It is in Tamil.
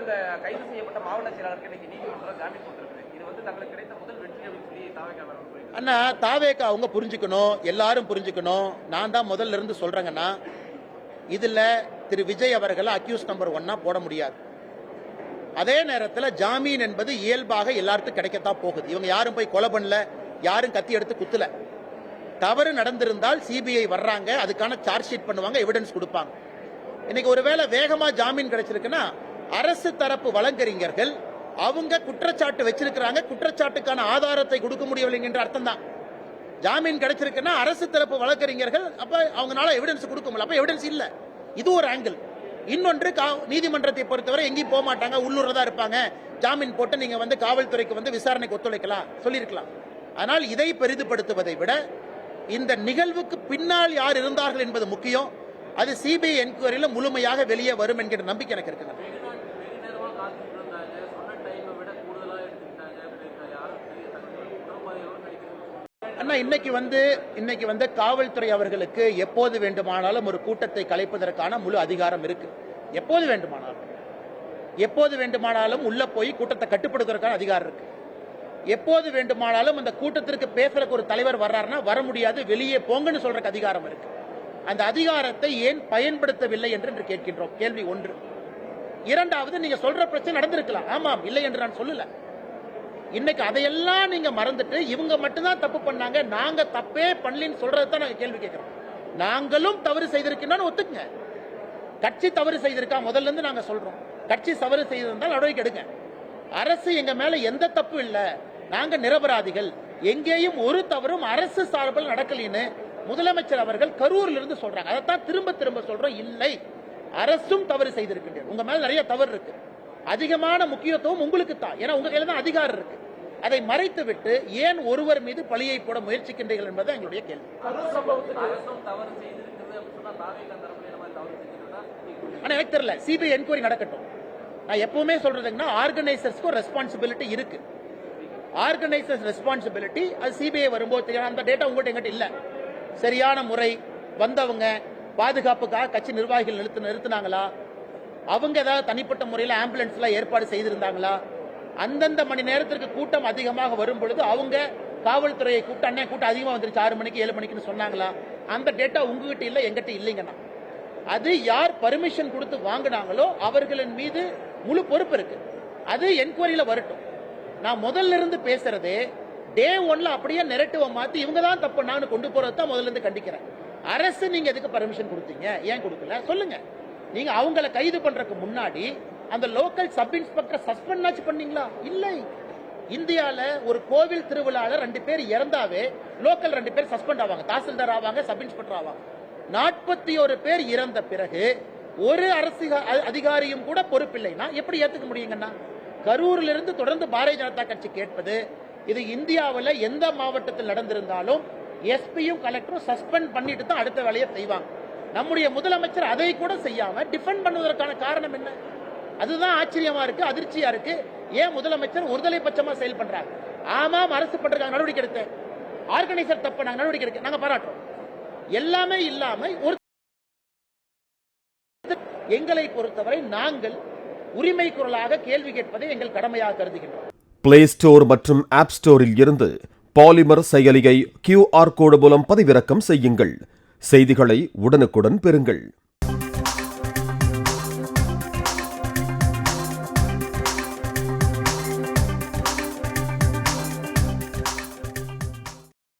இந்த கைது செய்யப்பட்ட மாவட்ட செயலாளருக்கு இன்னைக்கு நீதிமன்றம் ஜாமீன் கொடுத்திருக்கு. இது தங்களுக்கு கிடைத்த முதல் வெற்றி அப்படின்னு சொல்லி தாவேகா அண்ணா, தாவேகா அவங்க புரிஞ்சுக்கணும், எல்லாரும் புரிஞ்சுக்கணும். நான் தான் முதல்ல இருந்து சொல்றேங்கன்னா, இதுல திரு விஜய் அவர்களை அக்யூஸ் நம்பர் 1 போட முடியாது. அதே நேரத்தில் ஜாமீன் என்பது இயல்பாக எல்லாருக்கும் கிடைக்கத்தான் போகுது. இவங்க யாரும் போய் கொலை பண்ணல, யாரும் கத்தி எடுத்து குத்தல. தவறு நடந்திருந்தால் சிபிஐ வர்றாங்க, அதுக்கான சார்ஜ் ஷீட் பண்ணுவாங்க, எவிடன்ஸ் கொடுப்பாங்க. இன்னைக்கு ஒருவேளை வேகமா ஜாமீன் கிடைச்சிருக்குன்னா அரசு தரப்பு வழக்கறிஞர்கள் அவங்க குற்றச்சாட்டு வச்சிருக்கிறாங்க, குற்றச்சாட்டுக்கான ஆதாரத்தை கொடுக்க முடியவில்லை என்ற அர்த்தம் தான். ஜாமீன் கிடைச்சிருக்குன்னா அரசு தரப்பு வழக்கறிஞர்கள் அப்ப அவங்களால எவிடன்ஸ் கொடுக்க முடியல, அப்ப எவிடன்ஸ் இல்ல. இது ஒரு ஆங்கிள். இன்னொன்று, நீதிமன்றத்தை பொறுத்தவரை எங்கேயும் போக மாட்டாங்க, உள்ளூர்ல தான் இருப்பாங்க. ஜாமீன் போட்டு நீங்க காவல்துறைக்கு விசாரணைக்கு ஒத்துழைக்கலாம் சொல்லியிருக்கலாம். ஆனால் இதை பெரிதுபடுத்துவதை விட இந்த நிகழ்வுக்கு பின்னால் யார் இருந்தார்கள் என்பது முக்கியம். அது சிபிஐ என்கொயரியில முழுமையாக வெளியே வரும் என்கிற நம்பிக்கை எனக்கு இருக்கு. அண்ணா, இன்னைக்கு காவல்துறை அவர்களுக்கு எப்போது வேண்டுமானாலும் ஒரு கூட்டத்தை கலைப்பதற்கான முழு அதிகாரம் இருக்கு. எப்போது வேண்டுமானாலும் உள்ள போய் கூட்டத்தை கட்டுப்படுத்துவதற்கான அதிகாரம் இருக்கு. எப்போது வேண்டுமானாலும் அந்த கூட்டத்திற்கு பேசுறதுக்கு ஒரு தலைவர் வர்றாருன்னா வர முடியாது, வெளியே போங்கன்னு சொல்றதுக்கு அதிகாரம் இருக்கு. அந்த அதிகாரத்தை ஏன் பயன்படுத்தவில்லை என்று கேட்கின்றோம். கேள்வி 1. இரண்டாவது, நீங்க சொல்ற பிரச்சனை நடந்திருக்கலாம், ஆமாம், இல்லை என்று நான் சொல்லல. இன்னைக்கு அதையெல்லாம் நீங்க மறந்துட்டு இவங்க மட்டும்தான் தப்பு பண்ணாங்க, நாங்க தப்பே பண்ணலன்னு சொல்றதுதான் நாங்க கேள்வி கேட்கிறோம். நாங்களும் தவறு செய்திருக்கோம்னு ஒத்துக்குங்க. கட்சி தவறு செய்திருக்கா முதல்ல இருந்து நாங்க சொல்றோம். கட்சி தவறு செய்திருந்தால் நடவடிக்கை எடுங்க. அரசு எங்க மேல எந்த தப்பு இல்ல, நாங்க நிரபராதிகள், எங்கேயும் ஒரு தவறும் அரசு சார்பில் நடக்கலின்னு முதலமைச்சர் அவர்கள் கரூரில் இருந்து சொல்றாங்க. அதைத்தான் திரும்ப திரும்ப சொல்றோம். இல்லை, அரசும் தவறு செய்திருக்கின்றது, உங்க மேல நிறைய தவறு இருக்கு. அதிகமான முக்கியத்துவம் உங்களுக்கு தான், ஏன்னா உங்க கையில தான் அதிகாரம் இருக்கு. அதை மறைத்து விட்டு ஏன் ஒருவர் மீது பழியை போட முயற்சிக்கின்றீர்கள் என்பது எங்களுடைய கேள்வி. எனக்கு தெரியல, சிபிஐ என்கொயரி நடக்கட்டும். நான் எப்பவுமே சொல்றதுன்னா ஆர்கனைசர்ஸ்க்கு ரெஸ்பான்சிபிலிட்டி இருக்கு. ஆர்கனைசர்ஸ் ரெஸ்பான்சிபிலிட்டி அது சிபிஐ வரும்போது தெரியும். அந்த டேட்டா உங்கள்கிட்ட எங்கிட்ட இல்ல. சரியான முறை வந்தவங்க பாதுகாப்புக்காக கட்சி நிர்வாகிகள் நிறுத்தினாங்களா, அவங்க ஏதாவது தனிப்பட்ட முறையில் ஆம்புலன்ஸ்ல ஏற்பாடு செய்திருந்தாங்களா, அந்தந்த மணி நேரத்திற்கு கூட்டம் அதிகமாக வரும் பொழுது அவங்க காவல்துறையை கூட்டம் அண்ணே கூட்டம் அதிகமாக வந்துருச்சு 6 மணிக்கு 7 மணிக்குன்னு சொன்னாங்களா, அந்த டேட்டா உங்ககிட்ட இல்லை, எங்கிட்ட இல்லைங்கண்ணா. அது யார் பர்மிஷன் கொடுத்து வாங்கினாங்களோ அவர்களின் மீது முழு பொறுப்பு இருக்கு. அது என்கொயரியில வரட்டும். நான் முதல்ல இருந்து பேசுறதே டே 1ல அப்படியே நெரட்டிவ மாத்தி இவங்க தான் தப்பு நான் கொண்டு போறதுதான் முதல்ல இருந்து கண்டிக்கிறேன். அரசு நீங்க எதுக்கு பர்மிஷன் கொடுத்தீங்க, ஏன் கொடுக்கல சொல்லுங்க. நீங்க அவங்கள கைது பண்றதுக்கு முன்னாடி அந்த லோக்கல் சப் இன்ஸ்பெக்டர் சஸ்பெண்ட் பண்ணீங்களா? இல்லை. இந்தியால ஒரு கோவில் திருவிழால 2 பேர் இறந்தாவே லோக்கல் 2 பேர் சஸ்பெண்ட் ஆவாங்க, தாசில்தார் ஆவாங்க, சப் இன்ஸ்பெக்டர் ஆவாங்க. 41 பேர் இறந்த பிறகு ஒரு அரசு அதிகாரியும் கூட பொறுப்பில்லைன்னா எப்படி ஏத்துக்க முடியுங்கன்னா? கரூரில் இருந்து தொடர்ந்து பாரதிய ஜனதா கட்சி கேட்பது, இது இந்தியாவில் எந்த மாவட்டத்தில் நடந்திருந்தாலும் எஸ்பியும் கலெக்டரும் சஸ்பெண்ட் பண்ணிட்டு தான் அடுத்த வேலையை செய்வாங்க. நம்முடைய முதலமைச்சர் அதை கூட செய்யாம டிஃபெண்ட் பண்ணுவதற்கான காரணம் என்ன? அதுதான் ஆச்சரியமா இருக்கு, அதிர்ச்சியா இருக்கு. ஏன் முதலமைச்சர் ஒருதலை பட்சமா செயல் பண்றாங்க? ஆமாம், அரசு பண்றாங்க, நடவடிக்கை எடுத்து. ஆர்கனைசர் தப்பு, நாங்க நடவடிக்கை எடுக்க நாங்க பாராட்டுறோம். எல்லாமே இல்லாம ஒரு எங்களை பொறுத்தவரை நாங்கள் உரிமை குரலாக கேள்வி கேட்பதை எங்கள் கடமையாக கருதுகின்றோம். பிளே ஸ்டோர் மற்றும் ஆப் ஸ்டோரில் இருந்து பாலிமர் செயலியை QR கோடு மூலம் பதிவிறக்கம் செய்யுங்கள். செய்திகளை உடனுக்குடன் பெறுங்கள்.